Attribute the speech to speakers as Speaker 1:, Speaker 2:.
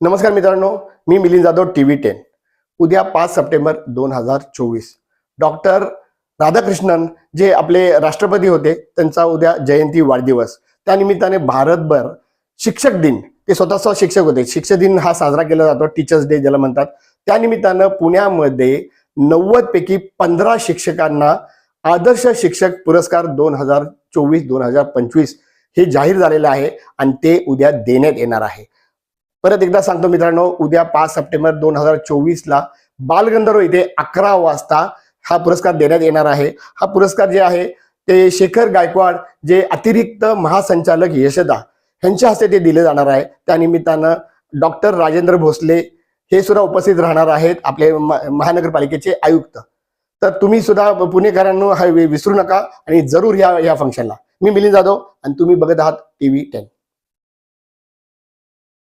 Speaker 1: नमस्कार मित्रांनो, मी मिलिंद जाधव TV10। उद्या 5 सप्टेंबर 2024 डॉक्टर राधाकृष्णन जे आपले राष्ट्रपती होते त्यांचा उद्या जयंती वाढदिवस। त्यानिमित्ताने भारतभर शिक्षक दिन, ते स्वतः शिक्षक होते, शिक्षक दिन हा साजरा केला जातो, टीचर्स डे ज्याला म्हणतात। त्यानिमित्तानं पुण्यामध्ये 90 पैकी 15 शिक्षकांना आदर्श शिक्षक पुरस्कार 2024-2025 हे जाहीर झालेलं आहे आणि ते उद्या देण्यात येणार आहे। परत एकदा सांगतो मित्रांनो, उद्या 5 सप्टेंबर 2024 ला बालगंधर्व इथे 11 वाजता हा पुरस्कार देण्यात येणार आहे। हा पुरस्कार जे आहे ते शेखर गायकवाड जे अतिरिक्त महासंचालक यशदा यांच्या हस्ते ते दिले जाणार आहे। त्यानिमित्तानं डॉक्टर राजेंद्र भोसले हे सुद्धा उपस्थित राहणार आहेत, आपले महानगरपालिकेचे आयुक्त। तर तुम्ही सुद्धा पुणेकरांनो हा विसरू नका आणि जरूर या फंक्शनला। मी मिलिंद जाधव आणि तुम्ही बघत आहात TV10।